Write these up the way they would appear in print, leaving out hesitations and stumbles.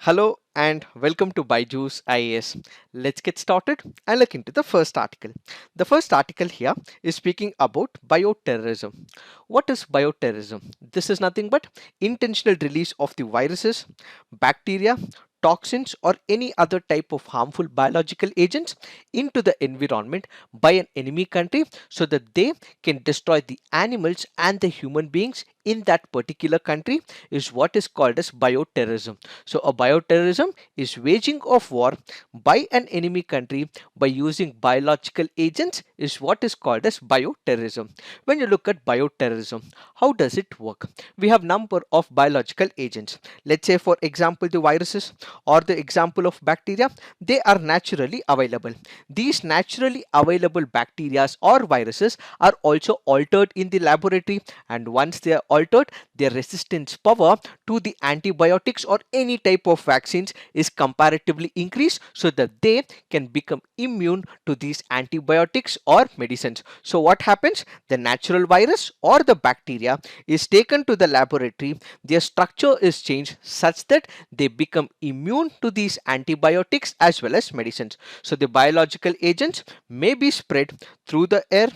Hello and welcome to Byju's IAS. Let's get started and look into the first article. The first article here is speaking about bioterrorism. What is bioterrorism? This is nothing but intentional release of the viruses, bacteria, toxins or any other type of harmful biological agents into the environment by an enemy country so that they can destroy the animals and the human beings in that particular country is what is called as bioterrorism. So a bioterrorism is waging of war by an enemy country by using biological agents is what is called as bioterrorism. When you look at bioterrorism, how does it work? We have number of biological agents. Let's say for example the viruses or the example of bacteria, they are naturally available. These naturally available bacteria or viruses are also altered in the laboratory, and once they are altered, their resistance power to the antibiotics or any type of vaccines is comparatively increased so that they can become immune to these antibiotics or medicines. So what happens? The natural virus or the bacteria is taken to the laboratory, their structure is changed such that they become immune to these antibiotics as well as medicines. So the biological agents may be spread through the air,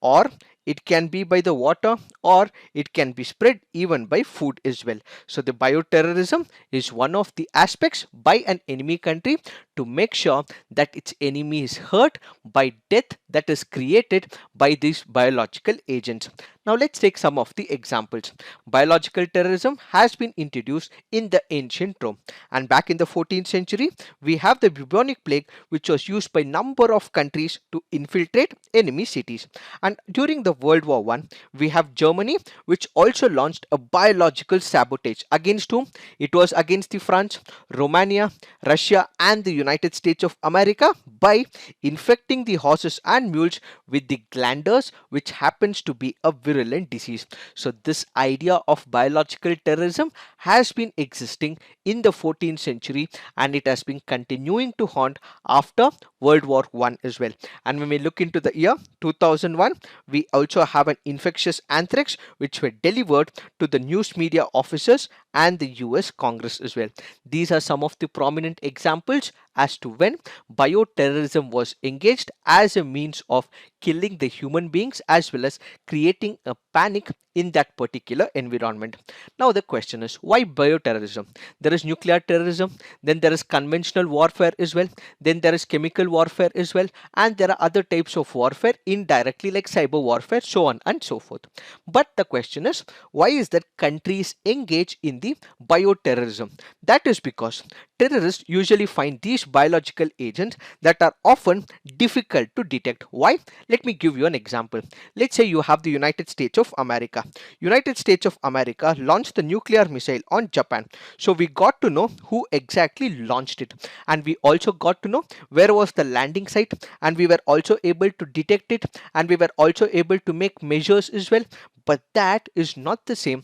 or it can be by the water, or it can be spread even by food as well. So the bioterrorism is one of the aspects by an enemy country to make sure that its enemy is hurt by death that is created by these biological agents. Now let's take some of the examples. Biological terrorism has been introduced in the ancient Rome, and back in the 14th century we have the bubonic plague, which was used by number of countries to infiltrate enemy cities. And during the World War I, we have Germany, which also launched a biological sabotage against whom? It was against the France, Romania, Russia and the United States of America by infecting the horses and mules with the glanders, which happens to be a virulent disease. So this idea of biological terrorism has been existing in the 14th century, and it has been continuing to haunt after World War I as well. And when we look into the year 2001, we also have an infectious anthrax which were delivered to the news media officers and the US Congress as well. These are some of the prominent examples as to when bioterrorism was engaged as a means of killing the human beings as well as creating a panic in that particular environment. Now the question is, why bioterrorism? There is nuclear terrorism, then there is conventional warfare as well, then there is chemical warfare as well, and there are other types of warfare indirectly like cyber warfare, so on and so forth. But the question is, why is that countries engage in the bioterrorism? That is because terrorists usually find these biological agents that are often difficult to detect. Why? Let me give you an example. Let's say you have the United States of America. United States of America launched the nuclear missile on Japan. So we got to know who exactly launched it, and we also got to know where was the landing site, and we were also able to detect it, and we were also able to make measures as well. But that is not the same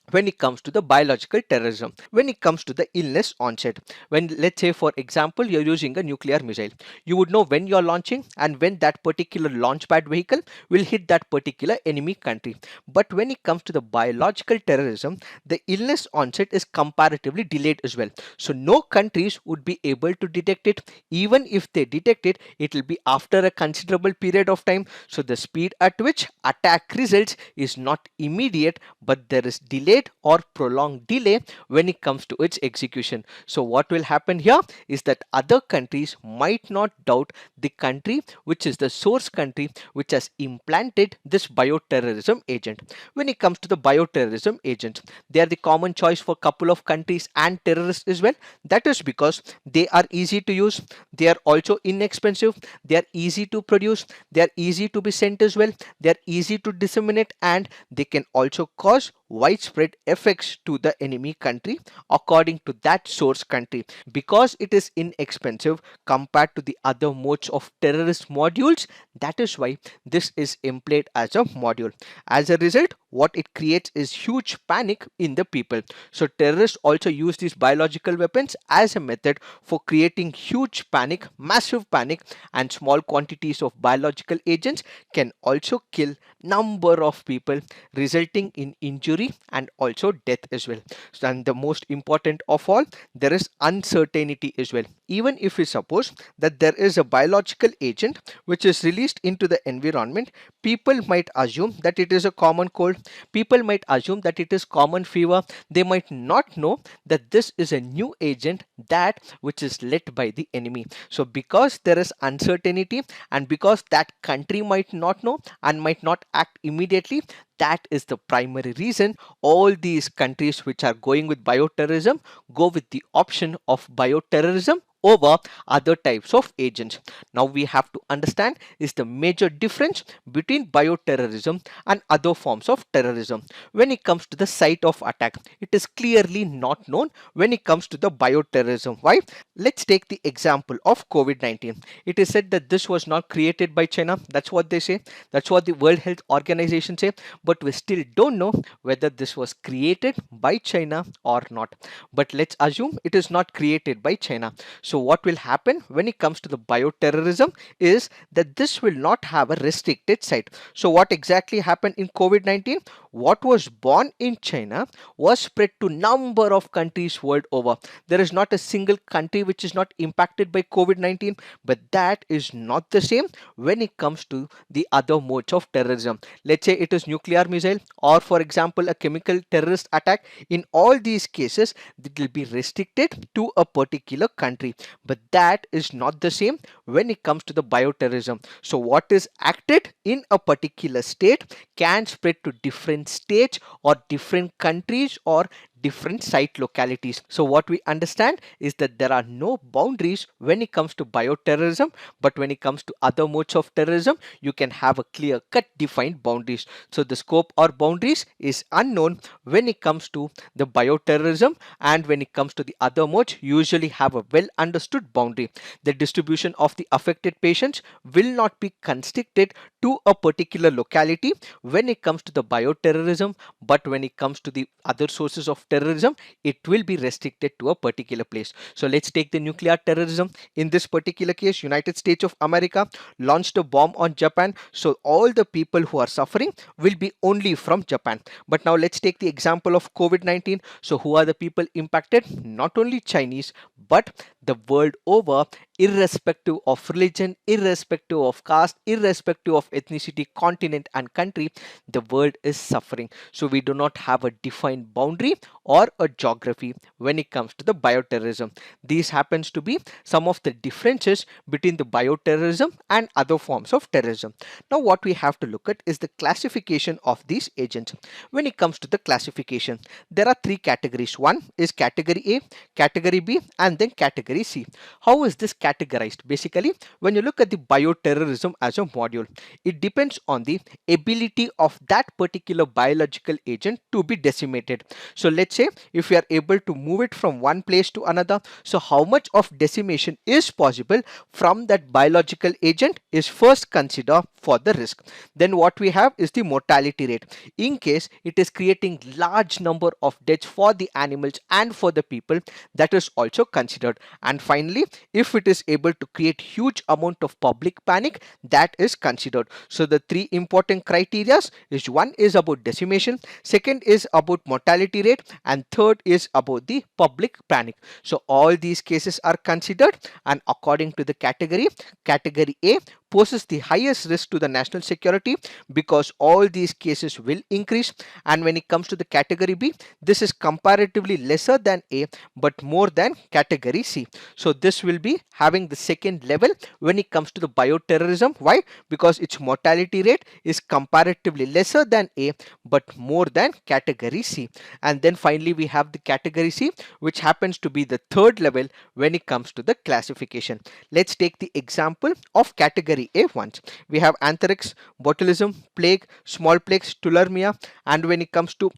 when it comes to the biological terrorism. When it comes to the illness onset, when let's say for example you're using a nuclear missile, you would know when you're launching and when that particular launch pad vehicle will hit that particular enemy country. But when it comes to the biological terrorism, the illness onset is comparatively delayed as well. So no countries would be able to detect it. Even if they detect it, it will be after a considerable period of time. So the speed at which attack results is not immediate, but there is delayed or prolonged delay when it comes to its execution. So what will happen here is that other countries might not doubt the country which is the source country which has implanted this bioterrorism agent. When it comes to the bioterrorism agents, they are the common choice for couple of countries and terrorists as well. That is because they are easy to use, they are also inexpensive, they are easy to produce, they are easy to be sent as well, they are easy to disseminate, and they can also cause widespread effects to the enemy country according to that source country. Because it is inexpensive compared to the other modes of terrorist modules, that is why this is employed as a module. As a result, what it creates is huge panic in the people. So terrorists also use these biological weapons as a method for creating huge panic, massive panic, and small quantities of biological agents can also kill number of people, resulting in injury and also death as well. So, and the most important of all, there is uncertainty as well. Even if we suppose that there is a biological agent which is released into the environment, people might assume that it is a common cold, people might assume that it is common fever. They might not know that this is a new agent that which is led by the enemy. So because there is uncertainty, and because that country might not know and might not act immediately, that is the primary reason all these countries which are going with bioterrorism go with the option of bioterrorism over other types of agents. Now we have to understand is the major difference between bioterrorism and other forms of terrorism. When it comes to the site of attack, it is clearly not known when it comes to the bioterrorism. Why? Let's take the example of COVID-19. It is said that this was not created by China. That's what they say. That's what the World Health Organization say. But we still don't know whether this was created by China or not. But let's assume it is not created by China. So what will happen when it comes to the bioterrorism is that this will not have a restricted site. So what exactly happened in COVID-19? What was born in China was spread to number of countries world over. There is not a single country which is not impacted by COVID-19, but that is not the same when it comes to the other modes of terrorism. Let's say it is nuclear missile, or for example a chemical terrorist attack. In all these cases it will be restricted to a particular country, but that is not the same when it comes to the bioterrorism. So what is acted in a particular state can spread to different states or different countries or different site localities. So what we understand is that there are no boundaries when it comes to bioterrorism, but when it comes to other modes of terrorism, you can have a clear cut defined boundaries. So the scope or boundaries is unknown when it comes to the bioterrorism, and when it comes to the other modes, you usually have a well understood boundary. The distribution of the affected patients will not be constricted to a particular locality when it comes to the bioterrorism, but when it comes to the other sources of terrorism, it will be restricted to a particular place. So let's take the nuclear terrorism. In this particular case, United States of America launched a bomb on Japan, so all the people who are suffering will be only from Japan. But now let's take the example of COVID-19. So who are the people impacted? Not only Chinese, but the world over, irrespective of religion, irrespective of caste, irrespective of ethnicity, continent and country, the world is suffering. So we do not have a defined boundary or a geography when it comes to the bioterrorism. These happens to be some of the differences between the bioterrorism and other forms of terrorism. Now what we have to look at is the classification of these agents. When it comes to the classification, there are three categories. One is category A, category B, and then category C. How is this categorized? Basically, when you look at the bioterrorism as a module, it depends on the ability of that particular biological agent to be decimated. So let's say if we are able to move it from one place to another, so how much of decimation is possible from that biological agent is first considered for the risk. Then what we have is the mortality rate. In case it is creating large number of deaths for the animals and for the people, that is also considered. And finally, if it is able to create huge amount of public panic, that is considered. So the three important criteria is: one is about decimation, second is about mortality rate, and third is about the public panic. So all these cases are considered, and according to the category, category A poses the highest risk to the national security because all these cases will increase. And when it comes to the category B, this is comparatively lesser than A but more than category C. So this will be having the second level when it comes to the bioterrorism. Why? Because its mortality rate is comparatively lesser than A but more than category C. And then finally we have the category C, which happens to be the third level when it comes to the classification. Let's take the example of category A once. We have anthrax, botulism, plague, smallpox, tularemia, and when it comes to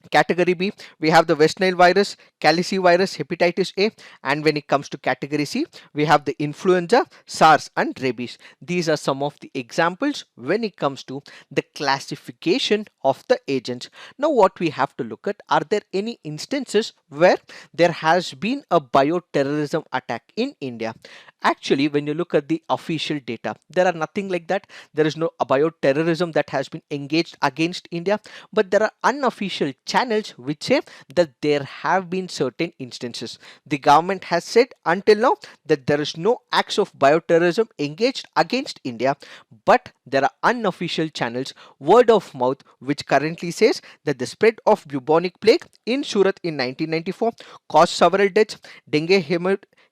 Category B, we have the West Nile virus, calicivirus, hepatitis A, and when it comes to category C, we have the influenza, SARS, and rabies. These are some of the examples when it comes to the classification of the agents. Now, what we have to look at, are there any instances where there has been a bioterrorism attack in India? Actually, when you look at the official data, there are nothing like that. There is no bioterrorism that has been engaged against India, but there are unofficial channels which say that there have been certain instances. The government has said until now that there is no acts of bioterrorism engaged against India, but there are unofficial channels, word of mouth, which currently says that the spread of bubonic plague in Surat in 1994 caused several deaths, dengue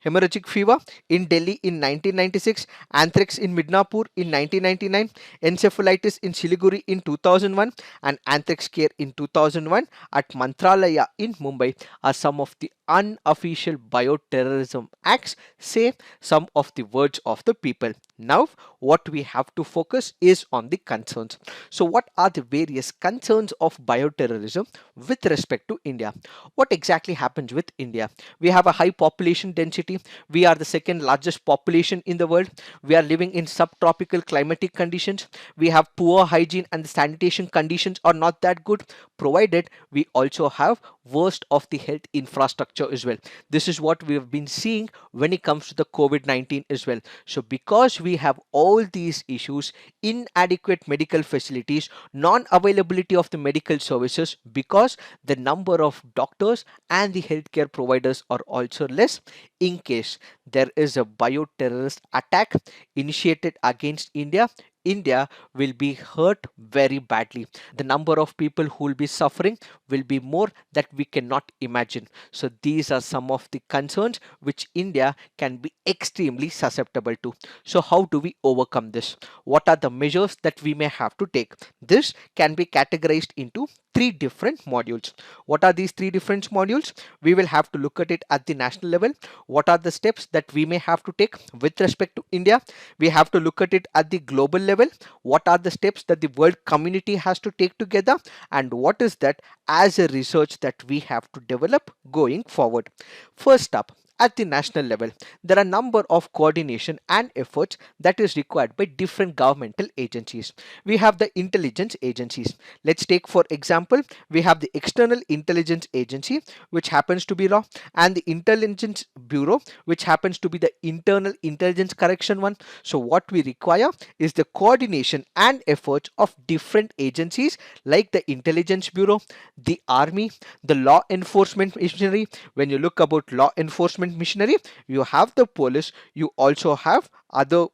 hemorrhagic fever in Delhi in 1996, anthrax in Midnapur in 1999, encephalitis in Siliguri in 2001, and anthrax care in 2001 at Mantralaya in Mumbai are some of the unofficial bioterrorism acts, say some of the words of the people. Now, what we have to focus is on the concerns. So, what are the various concerns of bioterrorism with respect to India? What exactly happens with India? We have a high population density. We are the second largest population in the world. We are living in subtropical climatic conditions. We have poor hygiene and the sanitation conditions are not that good, provided we also have worst of the health infrastructure as well. This is what we have been seeing when it comes to the COVID-19 as well. So because we have all these issues, inadequate medical facilities, non-availability of the medical services, because the number of doctors and the healthcare providers are also less, in case there is a bioterrorist attack initiated against India, India will be hurt very badly. The number of people who will be suffering will be more that we cannot imagine. So these are some of the concerns which India can be extremely susceptible to. So how do we overcome this? What are the measures that we may have to take? This can be categorized into three different modules. What are these three different modules? We will have to look at it at the national level. What are the steps that we may have to take with respect to India? We have to look at it at the global level. What are the steps that the world community has to take together, and what is that as a research that we have to develop going forward? First up, at the national level, there are a number of coordination and efforts that is required by different governmental agencies. We have the intelligence agencies. Let's take for example, we have the External Intelligence Agency, which happens to be RAW, and the Intelligence Bureau, which happens to be the Internal Intelligence Correction one. So what we require is the coordination and efforts of different agencies like the Intelligence Bureau, the Army, the law enforcement machinery. When you look about law enforcement machinery, you have the police, you also have other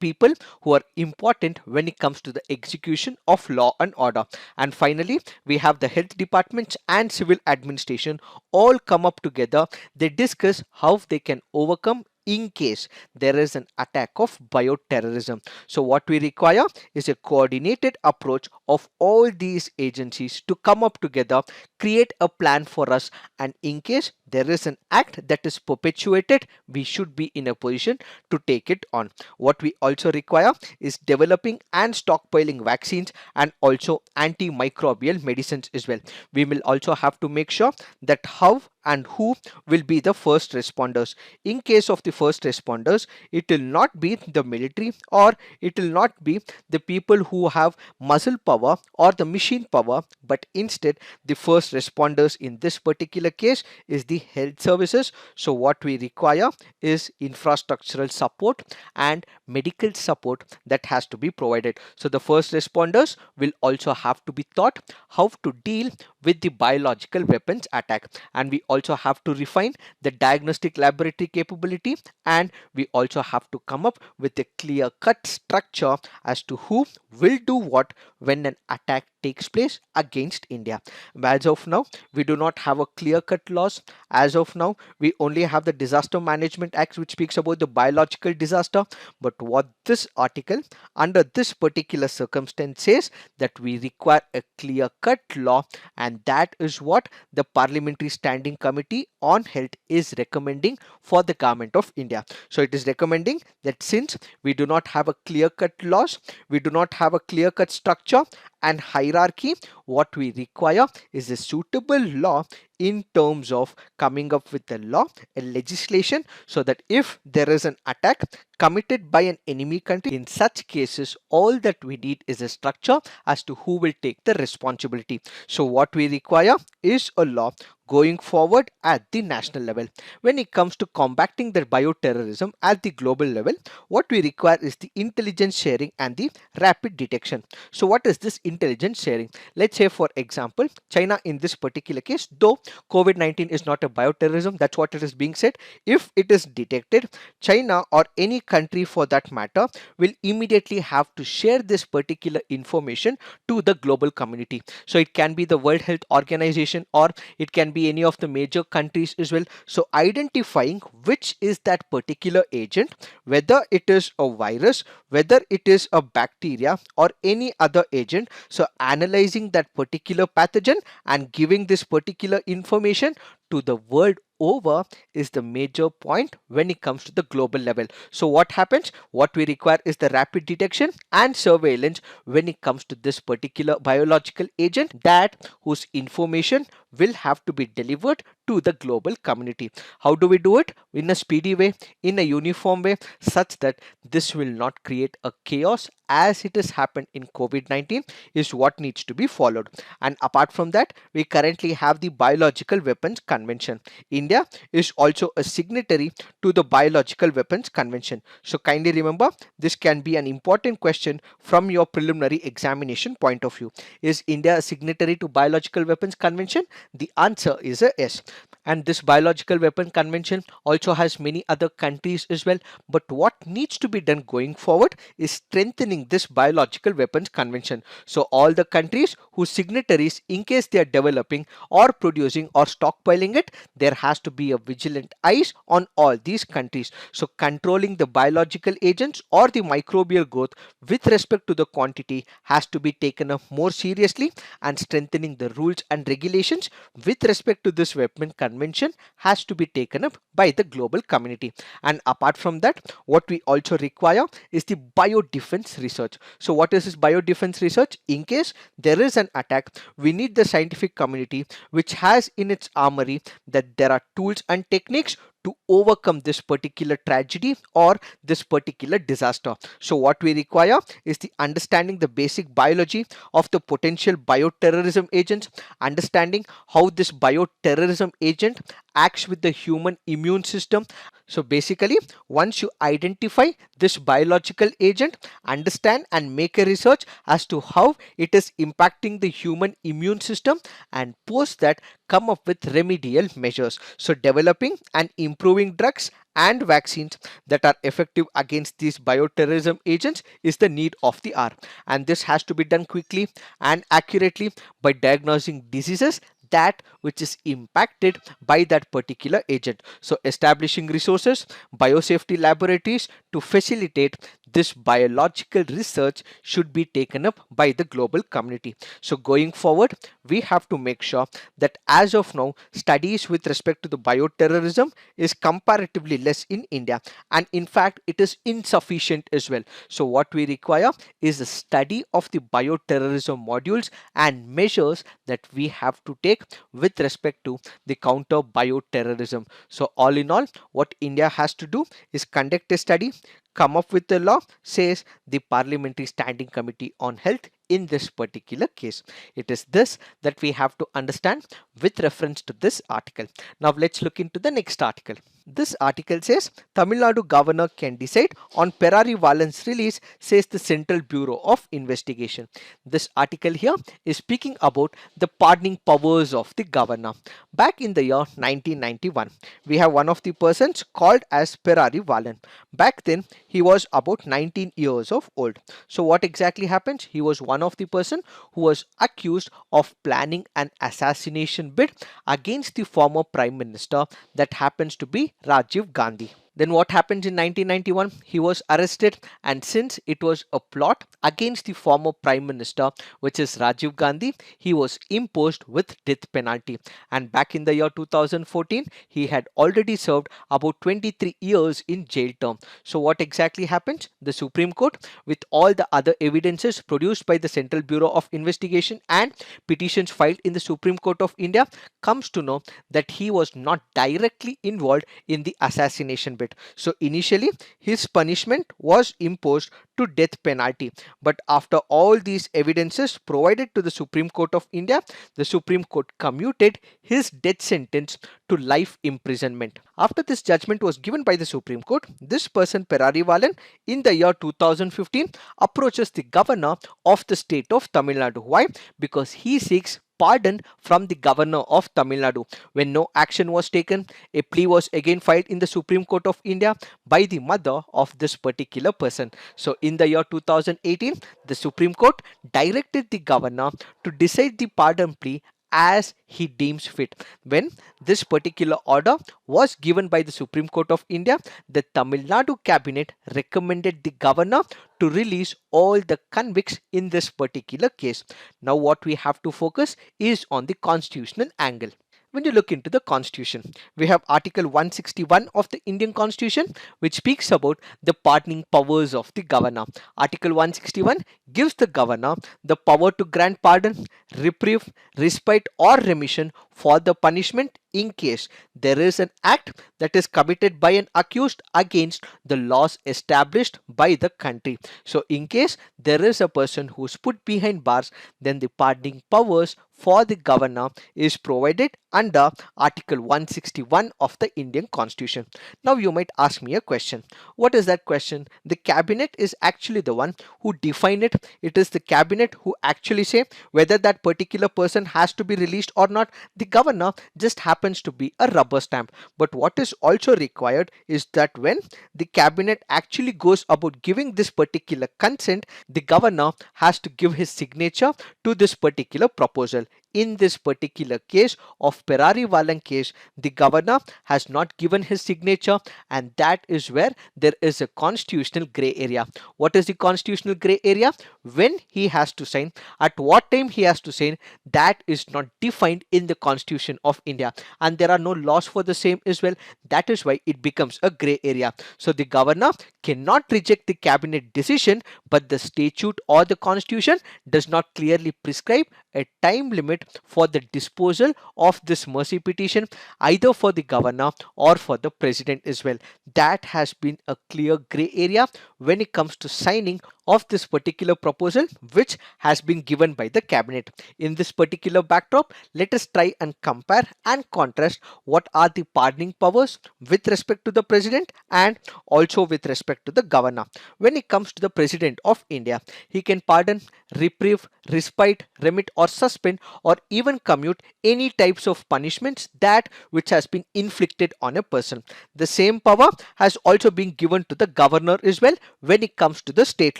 people who are important when it comes to the execution of law and order. And finally, we have the health departments and civil administration all come up together. They discuss how they can overcome in case there is an attack of bioterrorism. So what we require is a coordinated approach of all these agencies to come up together, create a plan for us, and in case there is an act that is perpetuated, we should be in a position to take it on. What we also require is developing and stockpiling vaccines and also antimicrobial medicines as well. We will also have to make sure that how and who will be the first responders. In case of the first responders, it will not be the military, or it will not be the people who have muscle power or the machine power, but instead the first responders in this particular case is the health services. So what we require is infrastructural support and medical support that has to be provided. So the first responders will also have to be taught how to deal with the biological weapons attack, and we also have to refine the diagnostic laboratory capability, and we also have to come up with a clear cut structure as to who will do what when an attack takes place against India. As of now, we do not have a clear cut laws. As of now, we only have the Disaster Management Act, which speaks about the biological disaster. But what this article under this particular circumstance says, that we require a clear cut law, and that is what the Parliamentary Standing Committee on Health is recommending for the government of India. So it is recommending that since we do not have a clear cut laws, we do not have a clear cut structure, and hierarchy, what we require is a suitable law in terms of coming up with a law, a legislation, so that if there is an attack committed by an enemy country, in such cases, all that we need is a structure as to who will take the responsibility. So what we require is a law going forward at the national level. When it comes to combating the bioterrorism at the global level, what we require is the intelligence sharing and the rapid detection. So what is this intelligence sharing? Let's say, for example, China in this particular case, though COVID-19 is not a bioterrorism, that's what it is being said. If it is detected, China or any country for that matter will immediately have to share this particular information to the global community. So it can be the World Health Organization, or it can be any of the major countries as well. So identifying which is that particular agent, whether it is a virus, whether it is a bacteria or any other agent, so analyzing that particular pathogen and giving this particular information to the world over is the major point when it comes to the global level. So what happens? What we require is the rapid detection and surveillance when it comes to this particular biological agent, that whose information will have to be delivered to the global community. How do we do it? In a speedy way, in a uniform way, such that this will not create a chaos as it has happened in COVID-19 is what needs to be followed. And apart from that, we currently have the Biological Weapons Convention. India is also a signatory to the Biological Weapons Convention. So kindly remember, this can be an important question from your preliminary examination point of view. Is India a signatory to Biological Weapons Convention? The answer is a yes. And this Biological Weapon Convention also has many other countries as well. But what needs to be done going forward is strengthening this Biological Weapons Convention. So all the countries whose signatories, in case they are developing or producing or stockpiling it, there has to be a vigilant eyes on all these countries. So controlling the biological agents or the microbial growth with respect to the quantity has to be taken up more seriously, and strengthening the rules and regulations with respect to this weapon convention has to be taken up by the global community. And apart from that, what we also require is the biodefense research. So what is this biodefense research? In case there is an attack, we need the scientific community which has in its armory that there are tools and techniques to overcome this particular tragedy or this particular disaster. So what we require is the understanding the basic biology of the potential bioterrorism agents, understanding how this bioterrorism agent acts with the human immune system. So basically, once you identify this biological agent, understand and make a research as to how it is impacting the human immune system, and post that come up with remedial measures. So developing and improving drugs and vaccines that are effective against these bioterrorism agents is the need of the hour. And this has to be done quickly and accurately by diagnosing diseases that which is impacted by that particular agent. So establishing resources, biosafety laboratories to facilitate this biological research should be taken up by the global community. So going forward, we have to make sure that as of now, studies with respect to the bioterrorism is comparatively less in India, and in fact it is insufficient as well. So what we require is a study of the bioterrorism modules and measures that we have to take with respect to the counter bioterrorism. So all in all, what India has to do is conduct a study, come up with a law, says the Parliamentary Standing Committee on Health in this particular case. It is this that we have to understand with reference to this article. Now let's look into the next article. This article says Tamil Nadu governor can decide on Perarivalan's release, says the Central Bureau of Investigation. This article here is speaking about the pardoning powers of the governor. Back in the year 1991, we have one of the persons called as Perarivalan. Back then, he was about 19 years of old. So what exactly happened? He was one of the person who was accused of planning an assassination bid against the former prime minister, that happens to be Rajiv Gandhi. Then what happened in 1991? He was arrested, and since it was a plot against the former prime minister, which is Rajiv Gandhi, he was imposed with death penalty. And back in the year 2014, he had already served about 23 years in jail term. So what exactly happened? The Supreme Court, with all the other evidences produced by the Central Bureau of Investigation and petitions filed in the Supreme Court of India, comes to know that he was not directly involved in the assassination bit. So initially his punishment was imposed to death penalty, but after all these evidences provided to the Supreme Court of India, the Supreme Court commuted his death sentence to life imprisonment. After this judgment was given by the Supreme Court, this person Perarivalan in the year 2015 approaches the governor of the state of Tamil Nadu. Why? Because he seeks pardon from the governor of Tamil Nadu. When no action was taken, a plea was again filed in the Supreme Court of India by the mother of this particular person. So in the year 2018, the Supreme Court directed the governor to decide the pardon plea as he deems fit. When this particular order was given by the Supreme Court of India, the Tamil Nadu cabinet recommended the governor to release all the convicts in this particular case. Now what we have to focus is on the constitutional angle. When you look into the constitution, we have article 161 of the Indian constitution, which speaks about the pardoning powers of the governor. Article 161 gives the governor the power to grant pardon, reprieve, respite or remission for the punishment in case there is an act that is committed by an accused against the laws established by the country. So in case there is a person who is put behind bars, then the pardoning powers for the governor is provided under article 161 of the Indian constitution. Now you might ask me a question. What is that question? The cabinet is actually the one who define it. It is the cabinet who actually say whether that particular person has to be released or not. The governor just happens to be a rubber stamp. But what is also required is that when the cabinet actually goes about giving this particular consent, the governor has to give his signature to this particular proposal. In this particular case of Perarivalan case, the governor has not given his signature, and that is where there is a constitutional grey area. What is the constitutional grey area? When he has to sign, at what time he has to sign, that is not defined in the Constitution of India, and there are no laws for the same as well. That is why it becomes a grey area. So the governor cannot reject the cabinet decision, but the statute or the constitution does not clearly prescribe a time limit for the disposal of this mercy petition, either for the governor or for the president as well. That has been a clear grey area when it comes to signing of this particular proposal which has been given by the cabinet. In this particular backdrop, let us try and compare and contrast what are the pardoning powers with respect to the president and also with respect to the governor. When it comes to the president of India, he can pardon, reprieve, respite, remit or suspend or even commute any types of punishments that which has been inflicted on a person. The same power has also been given to the governor as well when it comes to the state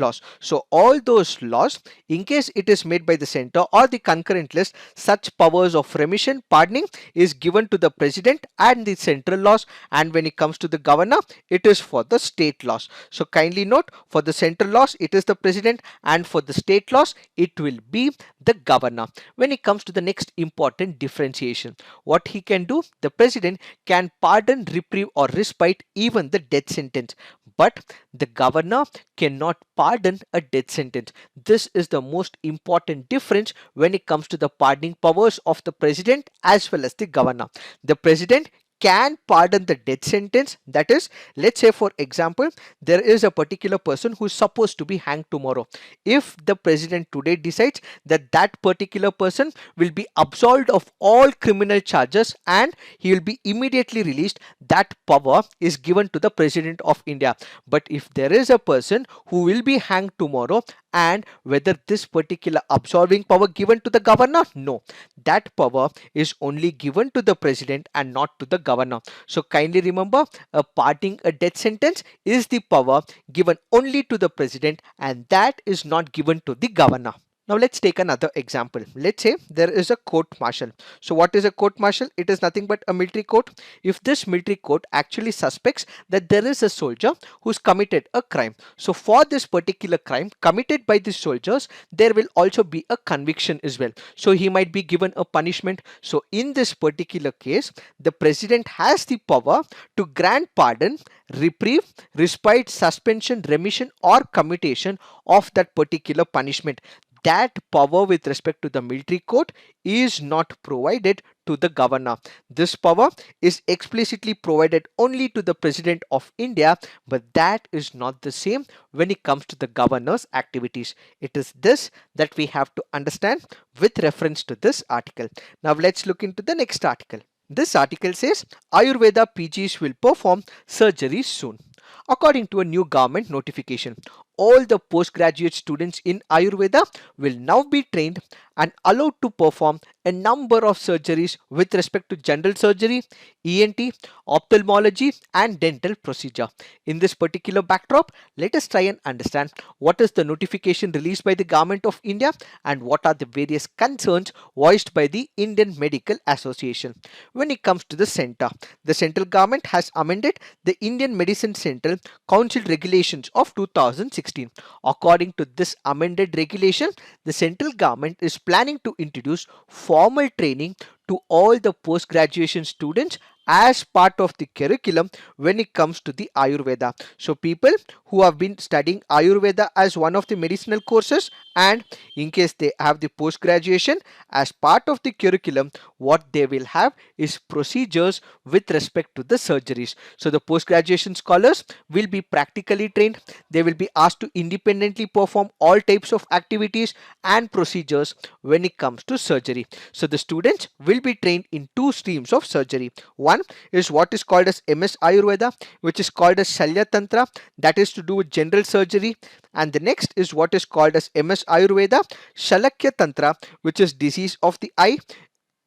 laws. So all those laws, in case it is made by the center or the concurrent list, such powers of remission, pardoning is given to the president and the central laws, and when it comes to the governor, it is for the state laws. So kindly note, for the central laws it is the president, and for the state laws it will be the governor. When it comes to the next important differentiation, what he can do, the president can pardon, reprieve or respite even the death sentence, but the governor cannot pardon a death sentence. This is the most important difference when it comes to the pardoning powers of the president as well as the governor. The president can pardon the death sentence. That is, let's say for example, there is a particular person who is supposed to be hanged tomorrow. If the president today decides that that particular person will be absolved of all criminal charges and he will be immediately released, that power is given to the president of India. But if there is a person who will be hanged tomorrow, and whether this particular absolving power given to the governor, no, that power is only given to the president and not to the governor. So kindly remember, a pardoning a death sentence is the power given only to the president, and that is not given to the governor. Now let's take another example. Let's say there is a court martial. So what is a court martial? It is nothing but a military court. If this military court actually suspects that there is a soldier who's committed a crime, so for this particular crime committed by the soldiers, there will also be a conviction as well. So he might be given a punishment. So in this particular case, the president has the power to grant pardon, reprieve, respite, suspension, remission, or commutation of that particular punishment. That power with respect to the military court is not provided to the governor. This power is explicitly provided only to the president of India, but that is not the same when it comes to the governor's activities. It is this that we have to understand with reference to this article. Now let's look into the next article. This article says Ayurveda PGs will perform surgeries soon. According to a new government notification, all the postgraduate students in Ayurveda will now be trained and allowed to perform a number of surgeries with respect to general surgery, ENT, ophthalmology, and dental procedure. In this particular backdrop, let us try and understand what is the notification released by the Government of India and what are the various concerns voiced by the Indian Medical Association. When it comes to the central government has amended the Indian Medicine Central Council Regulations of 2016. According to this amended regulation, the central government is planning to introduce formal training to all the post-graduation students as part of the curriculum when it comes to the Ayurveda. So people who have been studying Ayurveda as one of the medicinal courses, and in case they have the post graduation as part of the curriculum, what they will have is procedures with respect to the surgeries. So the post graduation scholars will be practically trained. They will be asked to independently perform all types of activities and procedures when it comes to surgery. So the students will be trained in two streams of surgery. One is what is called as MS Ayurveda, which is called as Shalya Tantra, that is to do with general surgery, and the next is what is called as MS Ayurveda Shalakya Tantra, which is disease of the eye,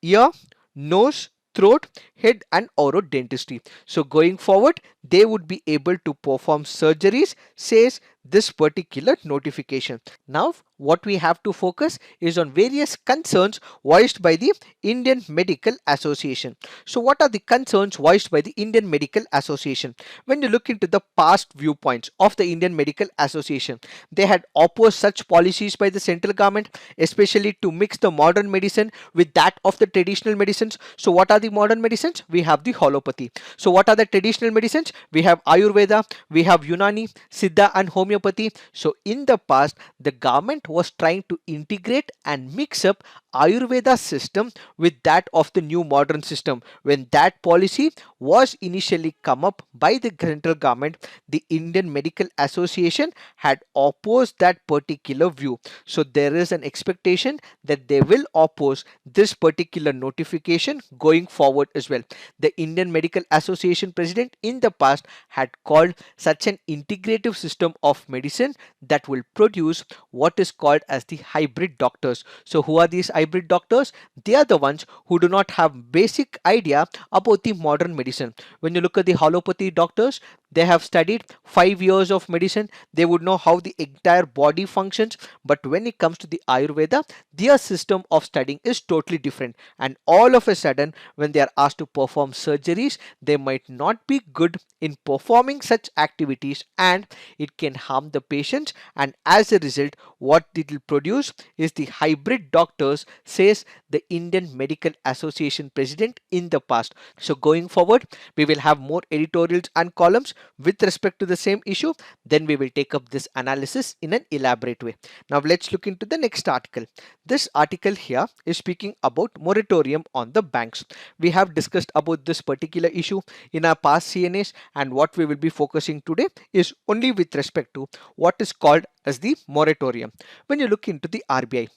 ear, nose, throat, head, and orodentistry. So going forward, they would be able to perform surgeries, says this particular notification. Now what we have to focus is on various concerns voiced by the Indian Medical Association. So what are the concerns voiced by the Indian Medical Association? When you look into the past viewpoints of the Indian Medical Association, they had opposed such policies by the central government, especially to mix the modern medicine with that of the traditional medicines. So what are the modern medicines? We have the allopathy. So what are the traditional medicines? We have Ayurveda, we have Unani, Siddha, and homeopathy. So in the past, the government was trying to integrate and mix up Ayurveda system with that of the new modern system. When that policy was initially come up by the central government, the Indian Medical Association had opposed that particular view. So there is an expectation that they will oppose this particular notification going forward as well. The Indian Medical Association president in the past had called such an integrative system of medicine that will produce what is called as the hybrid doctors. So who are these hybrid doctors? They are the ones who do not have basic idea about the modern medicine. When you look at the allopathy doctors, they have studied 5 years of medicine. They would know how the entire body functions. But when it comes to the Ayurveda, their system of studying is totally different. And all of a sudden, when they are asked to perform surgeries, they might not be good in performing such activities, and it can harm the patients. And as a result, what it will produce is the hybrid doctors, says the Indian Medical Association president in the past. So going forward, we will have more editorials and columns with respect to the same issue. Then we will take up this analysis in an elaborate way. Now let's look into the next article. This article here is speaking about moratorium on the banks. We have discussed about this particular issue in our past CNAs, and what we will be focusing today is only with respect to what is called as the moratorium. When you look into the RBI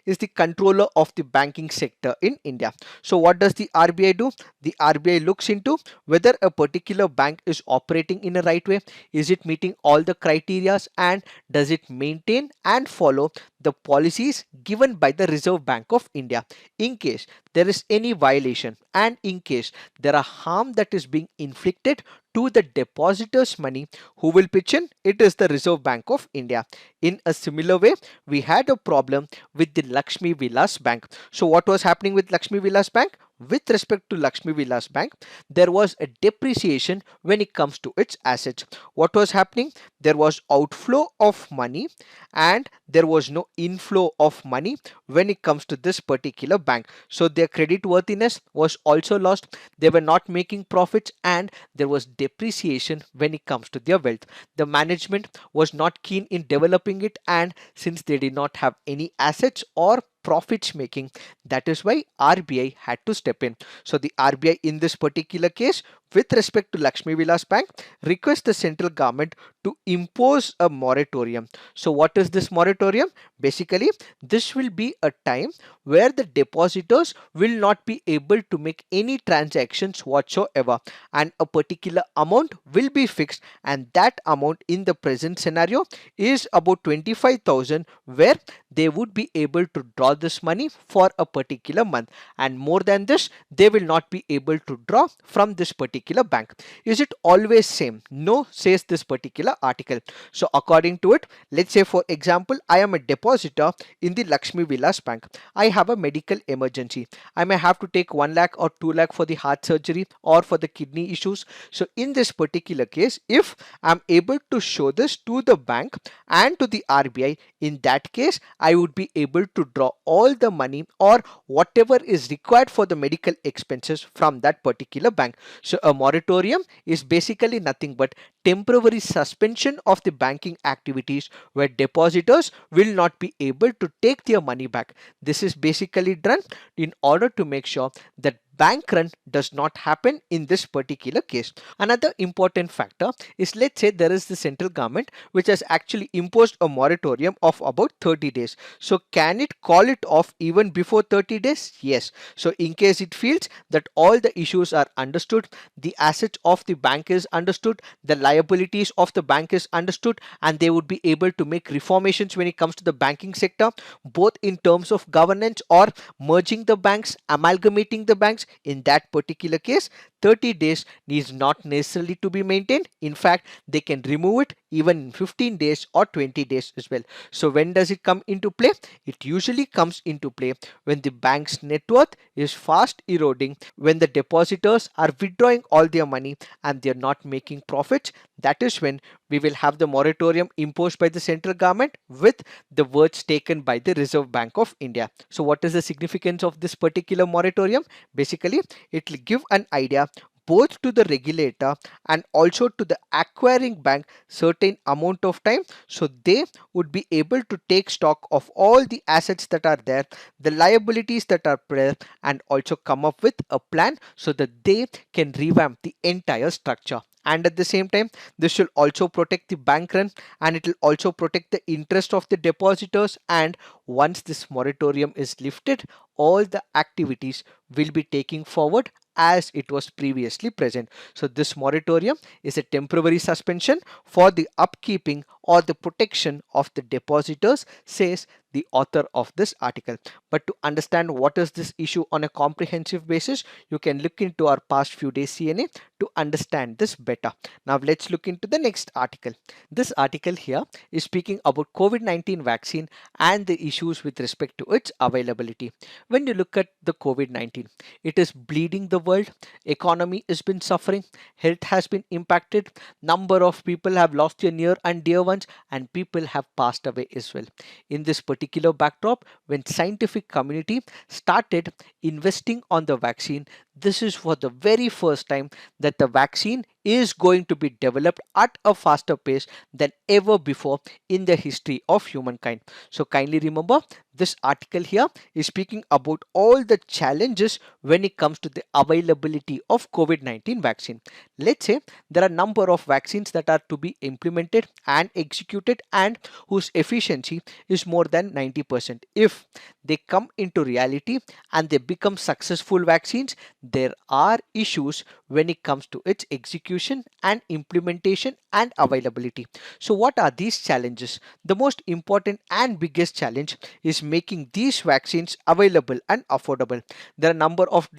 is the controller of the banking sector in India. So what does the RBI do? The RBI looks into whether a particular bank is operating in a right way, is it meeting all the criterias, and does it maintain and follow the policies given by the Reserve Bank of India. In case there is any violation and in case there are harm that is being inflicted to the depositors' money, who will pitch in? It is the Reserve Bank of India. In a similar way, we had a problem with the Lakshmi Vilas Bank. So what was happening with Lakshmi Vilas Bank? With respect to Lakshmi Vilas Bank, there was a depreciation when it comes to its assets. What was happening? There was outflow of money and there was no inflow of money when it comes to this particular bank. So their credit worthiness was also lost. They were not making profits and there was depreciation when it comes to their wealth. The management was not keen in developing it, and since they did not have any assets or profits making, that is why RBI had to step in. So the RBI in this particular case, with respect to Lakshmi Vilas Bank, requests the central government to impose a moratorium. So what is this moratorium? Basically, this will be a time where the depositors will not be able to make any transactions whatsoever, and a particular amount will be fixed, and that amount in the present scenario is about 25,000, where they would be able to draw this money for a particular month, and more than this they will not be able to draw from this particular bank. Is it always same? No, says this particular article. So according to it, let's say for example I am a depositor in the Lakshmi Vilas Bank. I have a medical emergency. I may have to take 1 lakh or 2 lakh for the heart surgery or for the kidney issues. So in this particular case, if I'm able to show this to the bank and to the RBI, in that case I would be able to draw all the money or whatever is required for the medical expenses from that particular bank. So a moratorium is basically nothing but temporary suspension of the banking activities where depositors will not be able to take their money back. This is basically done in order to make sure that bank run does not happen in this particular case. Another important factor is, let's say there is the central government which has actually imposed a moratorium of about 30 days. So can it call it off even before 30 days? Yes. So in case it feels that all the issues are understood, the assets of the bank is understood, the liabilities of the bank is understood, and they would be able to make reformations when it comes to the banking sector, both in terms of governance or merging the banks, amalgamating the banks. In that particular case, 30 days needs not necessarily to be maintained. In fact, they can remove it even in 15 days or 20 days as well. So when does it come into play? It usually comes into play when the bank's net worth is fast eroding, when the depositors are withdrawing all their money and they are not making profits. That is when we will have the moratorium imposed by the central government with the words taken by the Reserve Bank of India. So what is the significance of this particular moratorium? Basically, it will give an idea both to the regulator and also to the acquiring bank certain amount of time, so they would be able to take stock of all the assets that are there, the liabilities that are there, and also come up with a plan so that they can revamp the entire structure. And at the same time, this will also protect the bank run, and it will also protect the interest of the depositors. And once this moratorium is lifted, all the activities will be taking forward as it was previously present. So this moratorium is a temporary suspension for the upkeeping or the protection of the depositors, says the author of this article. But to understand what is this issue on a comprehensive basis, you can look into our past few days CNA to understand this better. Now let's look into the next article. This article here is speaking about COVID-19 vaccine and the issues with respect to its availability. When you look at the COVID-19, it is bleeding the world. Economy has been suffering, health has been impacted, number of people have lost their near and dear ones, and people have passed away as well. In this particular backdrop, when scientific community started investing on the vaccine, this is for the very first time that the vaccine is going to be developed at a faster pace than ever before in the history of humankind. So kindly remember, this article here is speaking about all the challenges when it comes to the availability of COVID-19 vaccine. Let's say there are a number of vaccines that are to be implemented and executed and whose efficiency is more than 90%. If they come into reality and they become successful vaccines, there are issues when it comes to its execution and implementation and availability. So what are these challenges? The most important and biggest challenge is making these vaccines available and affordable. There are a number of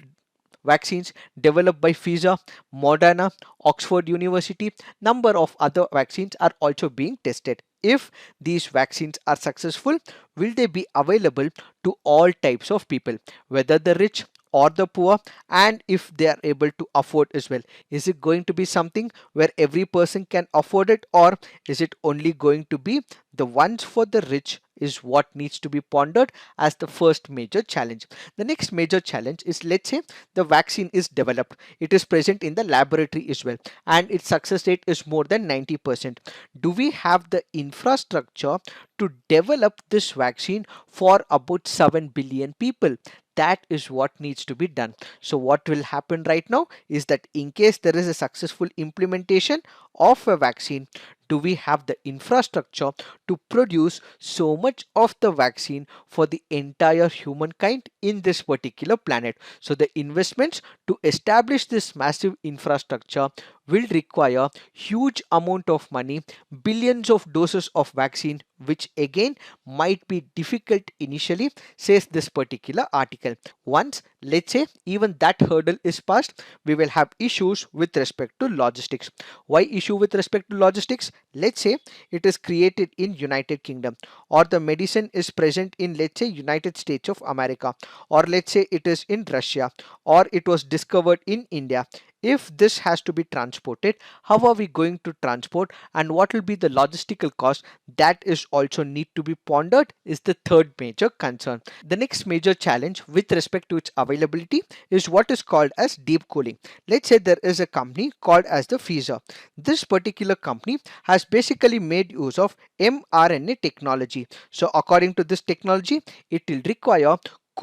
vaccines developed by Pfizer, Moderna, Oxford University. Number of other vaccines are also being tested. If these vaccines are successful, will they be available to all types of people, whether the rich or the poor, and if they are able to afford as well? Is it going to be something where every person can afford it, or is it only going to be the ones for the rich, is what needs to be pondered as the first major challenge. The next major challenge is, let's say the vaccine is developed, it is present in the laboratory as well, and its success rate is more than 90%. Do we have the infrastructure to develop this vaccine for about 7 billion people? That is what needs to be done. So what will happen right now is that in case there is a successful implementation of a vaccine, do we have the infrastructure to produce so much of the vaccine for the entire humankind in this particular planet? So the investments to establish this massive infrastructure will require huge amount of money, billions of doses of vaccine, which again might be difficult initially, says this particular article. Once, let's say, even that hurdle is passed, we will have issues with respect to logistics. Why issue with respect to logistics? Let's say it is created in United Kingdom, or the medicine is present in, let's say, United States of America, or let's say it is in Russia, or it was discovered in India. If this has to be transported, how are we going to transport, and what will be the logistical cost? That is also need to be pondered, is the third major concern. The next major challenge with respect to its availability is what is called as deep cooling. Let's say there is a company called as the Pfizer. This particular company has basically made use of mRNA technology. So according to this technology, it will require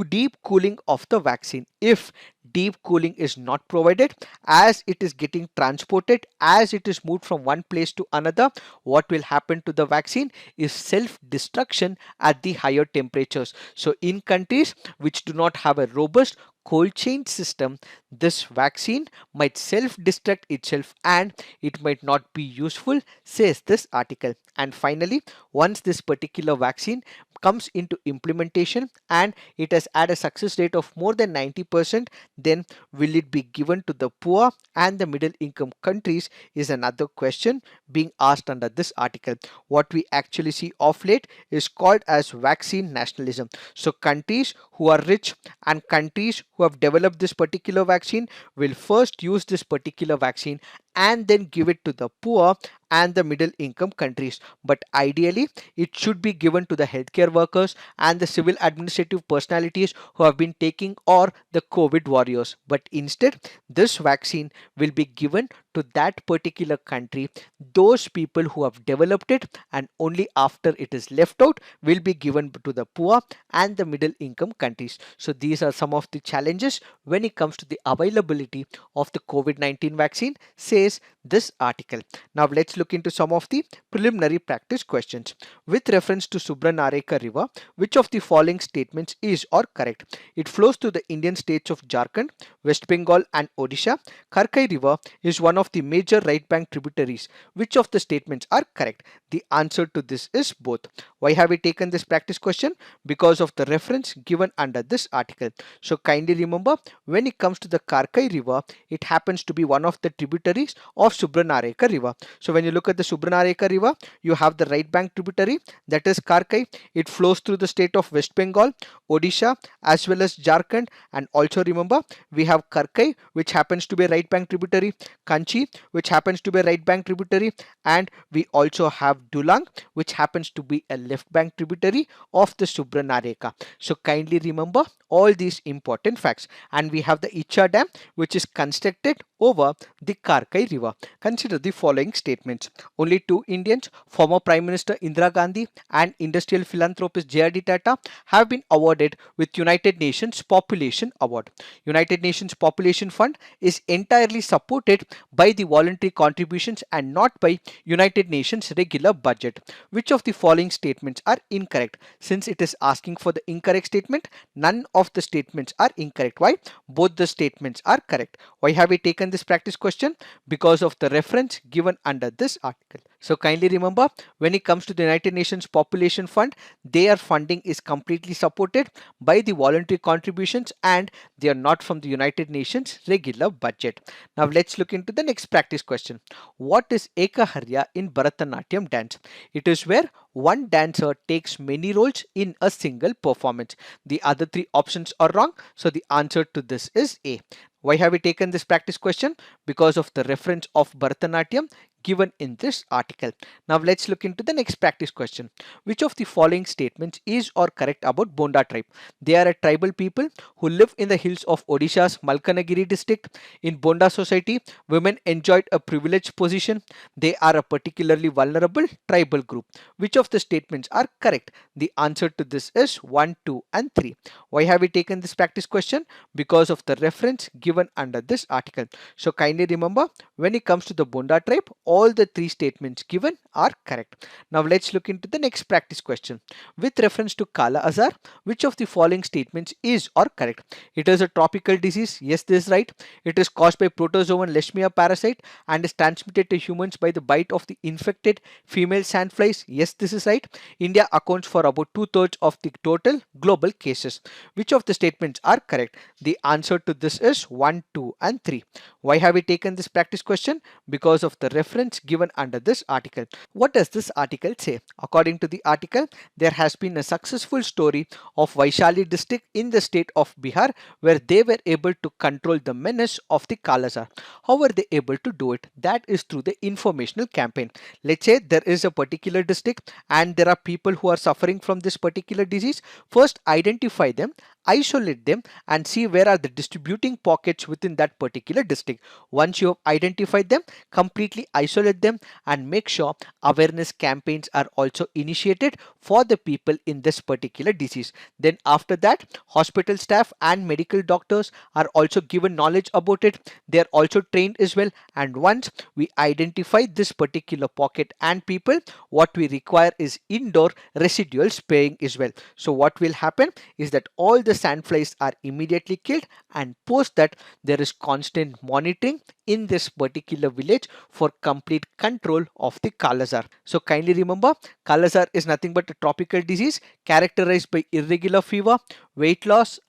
deep cooling of the vaccine. If deep cooling is not provided, as it is getting transported, as it is moved from one place to another, what will happen to the vaccine is self destruction at the higher temperatures. So in countries which do not have a robust cold chain system, this vaccine might self destruct itself and it might not be useful, says this article. And finally, once this particular vaccine comes into implementation and it has had a success rate of more than 90%, then will it be given to the poor and the middle income countries, is another question being asked under this article. What we actually see of late is called as vaccine nationalism. So countries who are rich and countries who have developed this particular vaccine will first use this particular vaccine and then give it to the poor and the middle income countries. But ideally, it should be given to the healthcare workers and the civil administrative personalities who have been taking, or the COVID warriors. But instead, this vaccine will be given to that particular country, those people who have developed it, and only after it is left out will be given to the poor and the middle income countries. So these are some of the challenges when it comes to the availability of the COVID-19 vaccine, says this article. Now let's look into some of the preliminary practice questions. With reference to Subranareka River, which of the following statements is or correct? It flows through the Indian states of Jharkhand, West Bengal and Odisha. Karkai River is one of the major right bank tributaries. Which of the statements are correct? The answer to this is both. Why have we taken this practice question? Because of the reference given under this article. So kindly remember, when it comes to the Karkai River, it happens to be one of the tributaries of Subranareka River. So when you look at the Subranareka River, you have the right bank tributary, that is Karkai. It flows through the state of West Bengal, Odisha as well as Jharkhand, and also remember we have Karkai, which happens to be a right bank tributary, Kanchi, which happens to be a right bank tributary, and we also have Dulang, which happens to be a left bank tributary of the Subranareka. So kindly remember all these important facts. And we have the Icha Dam, which is constructed over the Karkai River. Consider the following statements. Only two Indians, former Prime Minister Indira Gandhi and industrial philanthropist J.R.D. Tata, have been awarded with United Nations Population Award. United Nations Population Fund is entirely supported by by the voluntary contributions and not by United Nations regular budget. Which of the following statements are incorrect? Since it is asking for the incorrect statement, none of the statements are incorrect. Why? Both the statements are correct. Why have we taken this practice question? Because of the reference given under this article. So kindly remember, when it comes to the United Nations Population Fund, their funding is completely supported by the voluntary contributions and they are not from the United Nations regular budget. Now let's look into the next practice question. What is Ekaharya in Bharatanatyam dance? It is where one dancer takes many roles in a single performance. The other three options are wrong, so the answer to this is A. Why have we taken this practice question? Because of the reference of Bharatanatyam given in this article. Now let's look into the next practice question. Which of the following statements is or correct about Bonda tribe? They are a tribal people who live in the hills of Odisha's Malkanagiri district. In Bonda society, women enjoyed a privileged position. They are a particularly vulnerable tribal group. Which of the statements are correct? The answer to this is 1, 2 and 3. Why have we taken this practice question? Because of the reference given under this article. So kindly remember, when it comes to the Bonda tribe, all the three statements given are correct. Now let's look into the next practice question. With reference to Kala Azar, which of the following statements is or correct? It is a tropical disease. Yes, this is right. It is caused by protozoan Leishmania parasite and is transmitted to humans by the bite of the infected female sandflies. Yes, this is right. India accounts for about 2/3 of the total global cases. Which of the statements are correct? The answer to this is 1, 2 and 3. Why have we taken this practice question? Because of the reference given under this article. What does this article say? According to the article, there has been a successful story of Vaishali district in the state of Bihar where they were able to control the menace of the Kalazar. How were they able to do it? That is through the informational campaign. Let's say there is a particular district and there are people who are suffering from this particular disease. First, identify them, isolate them and see where are the distributing pockets within that particular district. Once you have identified them, completely isolate them and make sure awareness campaigns are also initiated for the people in this particular disease. Then after that, hospital staff and medical doctors are also given knowledge about it. They are also trained as well, and once we identify this particular pocket and people, what we require is indoor residual spraying as well. So what will happen is that all the sandflies are immediately killed, and post that there is constant monitoring in this particular village for complete control of the Kalazar. So kindly remember, Kalazar is nothing but a tropical disease characterized by irregular fever, weight loss,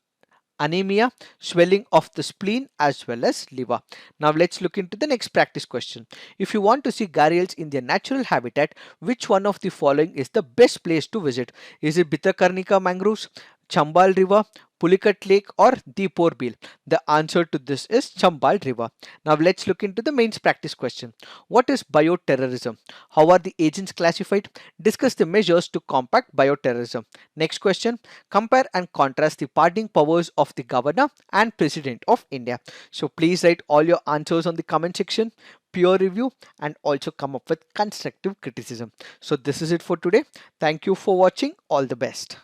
anemia, swelling of the spleen as well as liver. Now let's look into the next practice question. If you want to see gharials in their natural habitat, which one of the following is the best place to visit? Is it Bitakarnika mangroves, Chambal River, Pulikat Lake or Deepor Bill? The answer to this is Chambal River. Now let's look into the mains practice question. What is bioterrorism? How are the agents classified? Discuss the measures to combat bioterrorism. Next question. Compare and contrast the pardoning powers of the governor and president of India. So please write all your answers on the comment section, peer review and also come up with constructive criticism. So this is it for today. Thank you for watching. All the best.